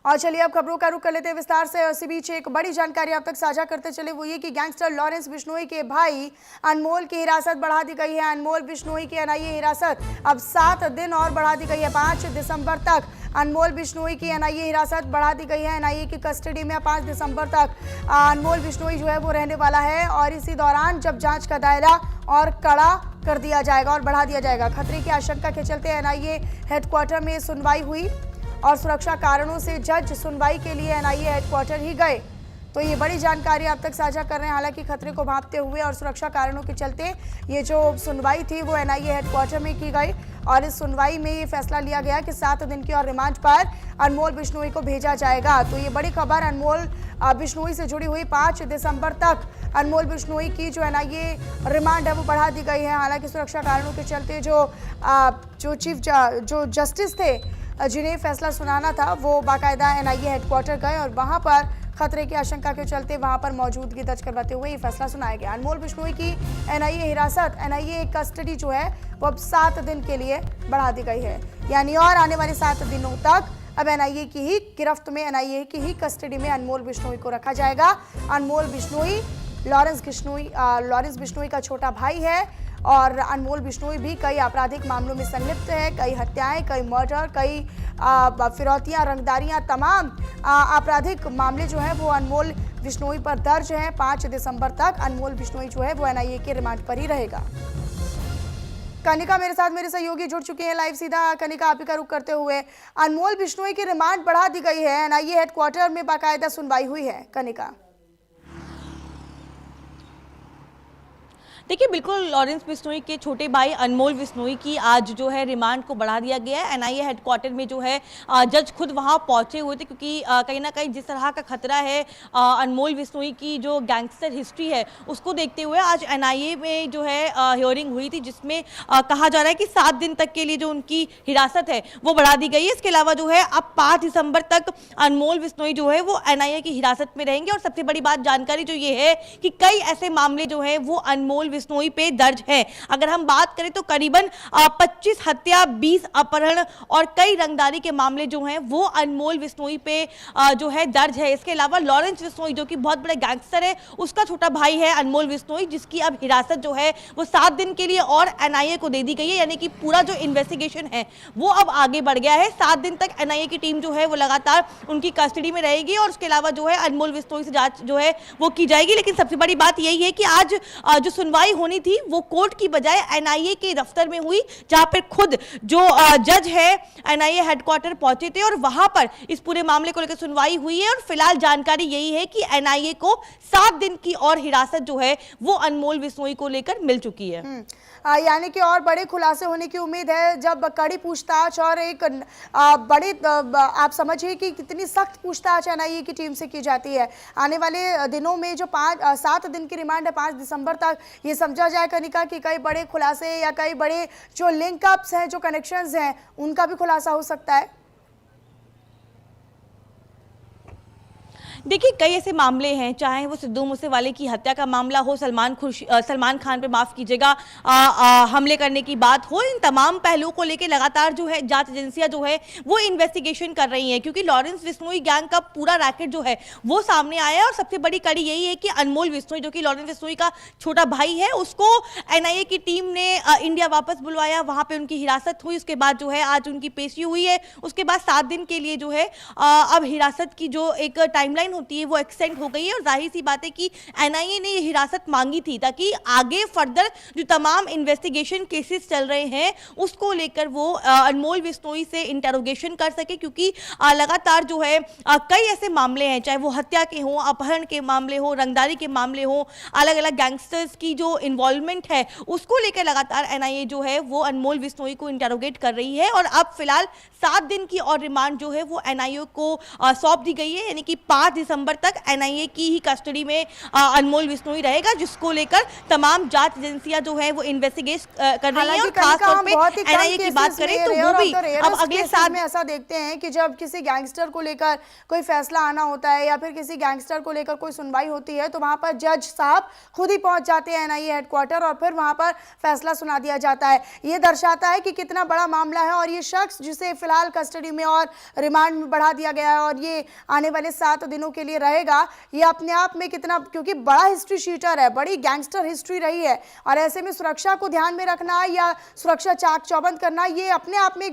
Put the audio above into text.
और चलिए अब खबरों का रुख कर लेते हैं विस्तार से। इसी बीच एक बड़ी जानकारी आप तक साझा करते चले, वो ये कि गैंगस्टर लॉरेंस बिश्नोई के भाई अनमोल की हिरासत बढ़ा दी गई है। अनमोल बिश्नोई की एनआईए हिरासत अब 7 दिन और बढ़ा दी गई है। 5 दिसंबर तक अनमोल बिश्नोई की एनआईए हिरासत बढ़ा दी गई है। एनआईए की कस्टडी में 5 दिसंबर तक अनमोल बिश्नोई जो है वो रहने वाला है और इसी दौरान जब जांच का दायरा और कड़ा कर दिया जाएगा और बढ़ा दिया जाएगा। खतरे की आशंका के चलते एनआईए हेडक्वार्टर में सुनवाई हुई और सुरक्षा कारणों से जज सुनवाई के लिए एनआईए हेडक्वार्टर ही गए। तो ये बड़ी जानकारी आप तक साझा कर रहे हैं। हालांकि खतरे को भांपते हुए और सुरक्षा कारणों के चलते ये जो सुनवाई थी वो एनआईए हेडक्वार्टर में की गई और इस सुनवाई में ये फैसला लिया गया कि 7 दिन की और रिमांड पर अनमोल बिश्नोई को भेजा जाएगा। तो ये बड़ी खबर अनमोल बिश्नोई से जुड़ी हुई। 5 दिसंबर तक अनमोल बिश्नोई की जो एनआईए रिमांड है वो बढ़ा दी गई है। हालांकि सुरक्षा कारणों के चलते जो जस्टिस थे जिन्हें फैसला सुनाना था वो बाकायदा एनआईए हेडक्वार्टर गए और वहां पर खतरे की आशंका के चलते वहां पर मौजूदगी दर्ज करवाते हुए ये फैसला सुनाया गया। अनमोल बिश्नोई की एनआईए हिरासत, एनआईए कस्टडी जो है वो अब 7 दिन के लिए बढ़ा दी गई है। यानी और आने वाले 7 दिनों तक अब एनआईए की ही गिरफ्त में, एनआईए की ही कस्टडी में अनमोल बिश्नोई को रखा जाएगा। अनमोल बिश्नोई लॉरेंस बिश्नोई का छोटा भाई है और अनमोल बिश्नोई भी कई आपराधिक मामलों में संलिप्त है। कई हत्याएं, कई मर्डर, कई फिरौतियां, रंगदारियां, तमाम आपराधिक मामले जो है वो अनमोल बिश्नोई पर दर्ज हैं। 5 दिसंबर तक अनमोल बिश्नोई जो है वो एनआईए के रिमांड पर ही रहेगा। कनिका मेरे साथ मेरे सहयोगी जुड़ चुके हैं लाइव सीधा। कनिका, आप ही का रुख करते हुए, अनमोल बिश्नोई की रिमांड बढ़ा दी गई है, एनआईए हेडक्वार्टर में बाकायदा सुनवाई हुई है। कनिका, देखिए, बिल्कुल लॉरेंस बिश्नोई के छोटे भाई अनमोल बिश्नोई की आज जो है रिमांड को बढ़ा दिया गया है। एनआईए हेडक्वार्टर में जो है जज खुद वहां पहुंचे हुए थे क्योंकि कहीं ना कहीं जिस तरह का खतरा है अनमोल बिश्नोई की जो गैंगस्टर हिस्ट्री है उसको देखते हुए आज एनआईए में जो है हियरिंग हुई थी, जिसमें कहा जा रहा है कि 7 दिन तक के लिए जो उनकी हिरासत है वो बढ़ा दी गई है। इसके अलावा जो है अब 5 दिसंबर तक अनमोल बिश्नोई जो है वो एनआईए की हिरासत में रहेंगे। और सबसे बड़ी बात जानकारी जो ये है कि कई ऐसे मामले जो है वो अनमोल बिश्नोई पे दर्ज है। अगर हम बात करें तो करीबन 25 हत्या, 20 अपहरण और कई रंगदारी के मामले जो हैं वो अनमोल बिश्नोई पे जो है दर्ज है। इसके अलावा लॉरेंस बिश्नोई जो कि बहुत बड़े गैंगस्टर है, उसका छोटा भाई है अनमोल बिश्नोई, जिसकी अब हिरासत जो है वो 7 दिन के लिए और एनआईए को दे दी गई है। यानी कि पूरा जो इन्वेस्टिगेशन है वो अब आगे बढ़ गया है। 7 दिन तक एनआईए की टीम जो है वो लगातार उनकी कस्टडी में रहेगी और उसके अलावा जो है अनमोल बिश्नोई से जांच जो है वो की जाएगी। लेकिन सबसे बड़ी बात यही है कि आज जो सुनवाई होनी थी वो कोर्ट की बजाय एनआईए के दफ्तर में हुई, जहां पर खुद जो जज है एनआईए हेडक्वार्टर पहुंचे थे और वहां पर इस पूरे मामले को लेकर सुनवाई हुई है। और फिलहाल जानकारी यही है कि एनआईए को 7 दिन की और हिरासत जो है वो अनमोल बिश्नोई को लेकर मिल चुकी है। यानी कि और बड़े खुलासे होने की उम्मीद है जब कड़ी पूछताछ और एक बड़ी आप समझिए कि कितनी सख्त पूछताछ एनआईए की टीम से की जाती है। आने वाले दिनों में जो 7 दिन की रिमांड है 5 दिसंबर तक, ये समझा जाए कनिका कि कई बड़े खुलासे या कई बड़े जो लिंकअप्स हैं, जो कनेक्शंस हैं, उनका भी खुलासा हो सकता है। देखिए, कई ऐसे मामले हैं, चाहे वो सिद्धू मूसेवाले की हत्या का मामला हो, सलमान खान पे माफ कीजिएगा हमले करने की बात हो, इन तमाम पहलुओं को लेकर लगातार जो है जांच एजेंसियां जो है वो इन्वेस्टिगेशन कर रही हैं क्योंकि लॉरेंस बिश्नोई गैंग का पूरा रैकेट जो है वो सामने आया है। और सबसे बड़ी कड़ी यही है कि अनमोल बिश्नोई जो कि लॉरेंस बिश्नोई का छोटा भाई है, उसको एनआईए की टीम ने इंडिया वापस बुलवाया, वहां पर उनकी हिरासत हुई। उसके बाद जो है आज उनकी पेशी हुई है। उसके बाद 7 दिन के लिए जो है अब हिरासत की जो एक टाइमलाइन होती है वो एक्सटेंड हो गई है। और जाहिर सी बात है कि एनआईए ने ये हिरासत मांगी थी ताकि आगे फर्दर जो तमाम इन्वेस्टिगेशन केसेस चल रहे हैं उसको लेकर वो अनमोल बिश्नोई से इंटरोगेशन कर सके, क्योंकि लगातार जो है कई ऐसे मामले हैं, चाहे वो हत्या के हों, अपहरण के मामले हो, रंगदारी के मामले हो, अलग अलग गैंगस्टर्स की जो इन्वॉल्वमेंट है उसको लेकर लगातार एनआईए जो है वो अनमोल बिश्नोई को इंटरोगेट कर रही है। और अब फिलहाल 7 दिन की और रिमांड जो है वो एनआईए को सौंप दी गई है। यानी कि 5 दिसंबर तक एनआईए की ही कस्टडी में अनमोल बिश्नोई रहेगा, जिसको लेकर तमाम जांच एजेंसियां जो है वो इन्वेस्टिगेट कर रही हैं। और खासतौर पे एनआईए की बात करें तो वो भी अब अगले साल में ऐसा देखते हैं कि जब किसी गैंगस्टर को लेकर कोई फैसला आना होता है या फिर किसी गैंगस्टर को लेकर कोई सुनवाई होती है तो वहां पर जज साहब खुद ही पहुंच जाते हैं एनआईए हेडक्वार्टर और फिर वहां पर फैसला सुना दिया जाता है। ये दर्शाता है कि कितना बड़ा मामला है और ये शख्स जिसे फिलहाल कस्टडी में और रिमांड में बढ़ा दिया गया है और ये आने वाले 7 दिनों के लिए रहेगा, ये अपने आप में कितना, क्योंकि बड़ा हिस्ट्री शीटर है, बड़ी गैंगस्टर हिस्ट्री रही है और ऐसे में सुरक्षा को ध्यान में रखना या सुरक्षा चाक चौबंद करना ये अपने आप में